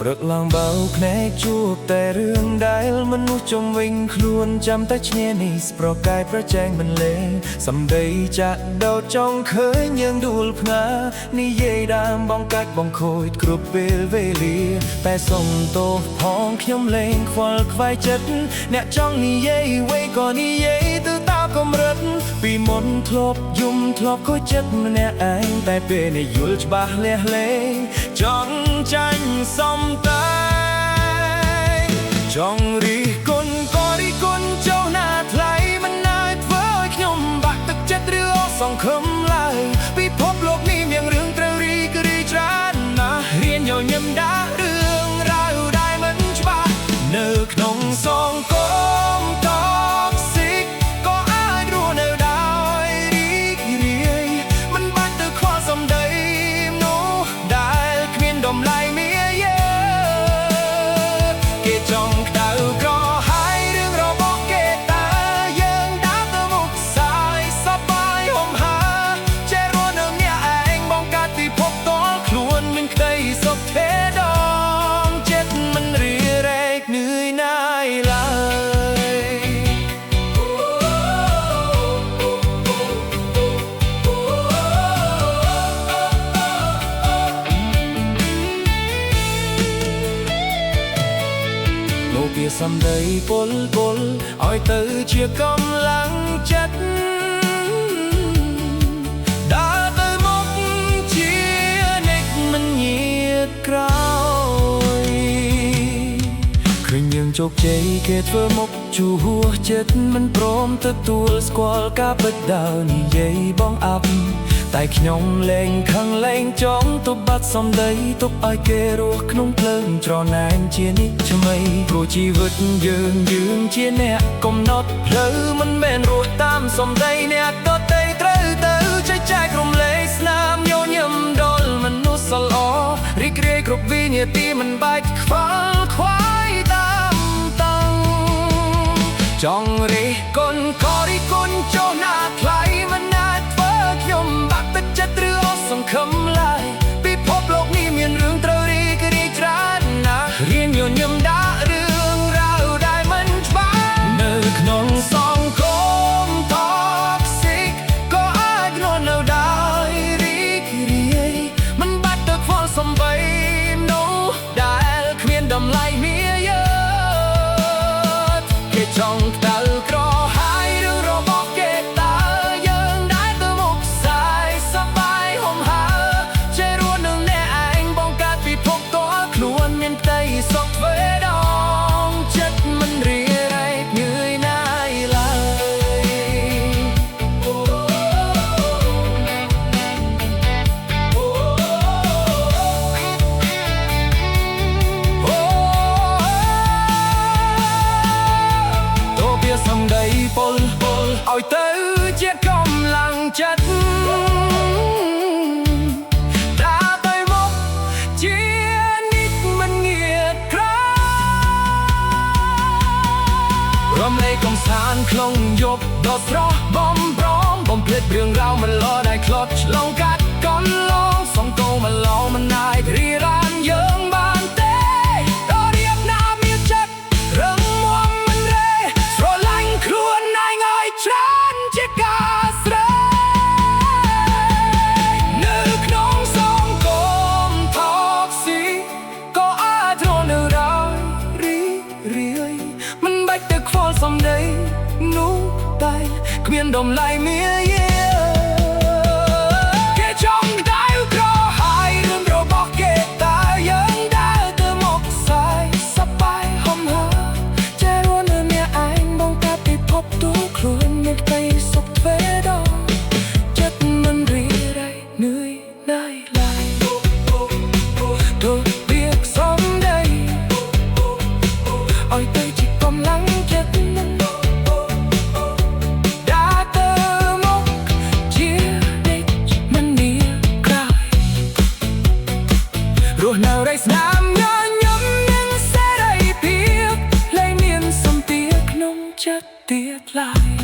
ព្រឹកឡើងបើភ្នែកជួបតែរឿងដែលមនុស្សជំវិញខ្លួនចាំតែឈ្នានីសប្រកែកប្រជែងមិនលេងសម្ដីចាក់ដោតចង់ឃើញយើងដួលផ្ងានិយាយដើមបងកាច់បងខូចគ្រប់ពេលវេលាតែសុំទោសផងខ្ញុំលែងខ្វល់ខ្វាយចិត្តអ្នកចង់និយាយអ្វីក៏និយាយទៅតាមកម្រិតពីមុនធ្លាប់យំធ្លាប់ខូចចិត្តម្នាក់ឯងតែពេលនេះយល់ច្បាស់លះលែងចង់ចាញ់សំតែចង់រីគុណក៏រីគុណចូលណាថ្លៃមិនណាយធ្វើឲ្យខ្ញុំបាក់ទឹកចិត្តឬអស់សង្ឃឹមឡើយពិភពលោកនេះមានរឿងត្រូវរីករាយច្រើនណាស់រៀនញញឹមដាក់រឿងរ៉ាវដែលមិនច្បាស់នៅក្នុងសង្គមតបសិកក៏អាចរស់នៅដោយរីករាយមិនបាច់ទៅខ្វល់សំដីនោះដែលគ្មានតម្លៃចង់ក្តៅក្រហាយរឿងរបស់គេតើយើងដើរទៅមុខសាយសប្បាយហំហាចេះរស់នៅអ្នកឯងបងកាត់ពីភពតល់ខ្លួនមានក្តីសុខទេដងចិត្តមិនរីរែកនឿយណាយឡើយពីសម្ដីពលឲ្យទៅជាកម្លាំងចិត្តដើរទៅមុខជានិច្ចមិនញាតក្រោយឃើញយើងជោគជ័យគេធ្វើមុខជួហួចិត្តមិនព្រមទទួលស្គាល់ការពិតដើរនិយាយបងអាប់តែខ្ញុំលែងខឹងលែងចង់ទប់បាត់សំដីទុកឲ្យគេរស់ក្នុងភ្លើងច្រណែនជានិច្ចថ្មីព្រោះជីវិតយើងជាអ្នកកំណត់ផ្លូវមិនមែនរស់តាមសំដីអ្នកដទៃត្រូវទៅចែកចាយក្រុមលេខស្នាមញញឹមដល់មនុស្សល្អរីករាយគ្រប់វិនាទីមិនបាច់ខ្វល់ខ្វាយតាមតង់ចង់រិះគន់ក៏រិះគន់ចូលណាថ្លៃមិនណាធ្វើខ្ញុំបាក់ទឹកចិត្តឬអស់សង្ឃឹមឡើយពិភពលោកនេះមានរឿងត្រូវរីករាយច្រើនណាស់រៀនញញឹមដាក់រឿងរ៉ាវដែលមិនច្បាស់នៅក្នុងសង្គមតបសិកក៏អាចរស់នៅដោយរីករាយមិនបាច់ទៅខ្វល់សំបីនោះដែលគ្មានតម្លៃមាយាគេចង់ក្តៅក្រហាយរឿងរបស់គេតើយើងដែលទៅមុខសាយសប្បាយហំហាចេះរស់នឹងអ្នកឯងបងកាត់ពីភពតល់ខ្លួនមានផ្ទៃសុខទ្វេដងចិត្តមិនរីរែកនឿយណាយឡើយតបវាសំដីពលឲ្យទៅជាកម្លាំងចិត្តដើរទៅមុខជានិច្ចមិនងាតក្រោយរំលែកកំសាន្តក្នុងយប់ដ៏ស្រស់បំព្រងបំភ្លេចរឿងរ៉ាវមិនល្អដែលធ្លាប់ឆ្លងកាត់កន្លងសង្គមមិនឡងមិនអាចរីរានយើងបានទេដល់រៀបណាមានចិត្តរឹងមាំមិនរេស្រឡាញ់ខ្លួនឯងឲ្យច្រើនជាការស្រែនៅក្នុងសង្គមថោកស៊ីក៏អាចរស់នៅដោយរីករាយមិនបាច់ទៅខ្វល់សំដីនោះតែគ្មានតម្លៃមាយាគេចង់ដៅក្រហាយរឿងរបស់គេតើយើងដើរទៅមុខសាយសប្បាយហំហាចេះរស់នៅអ្នកឯងបងកាត់ពីភពទូខ្លួនមានក្តីសុខទ្វេដងចិត្តមិនរីរែកនឿយណាយឡើយទៅវាសំដីឲ្យទៅជាកម្លាំងចិត្តដើរទៅមុខជានិច្ចមិននាក្រោយរស់នៅរៃស្នាមញញឹមមានសេរីភាពលែងមានសម្ពាធក្នុងចិត្តទៀតឡើយ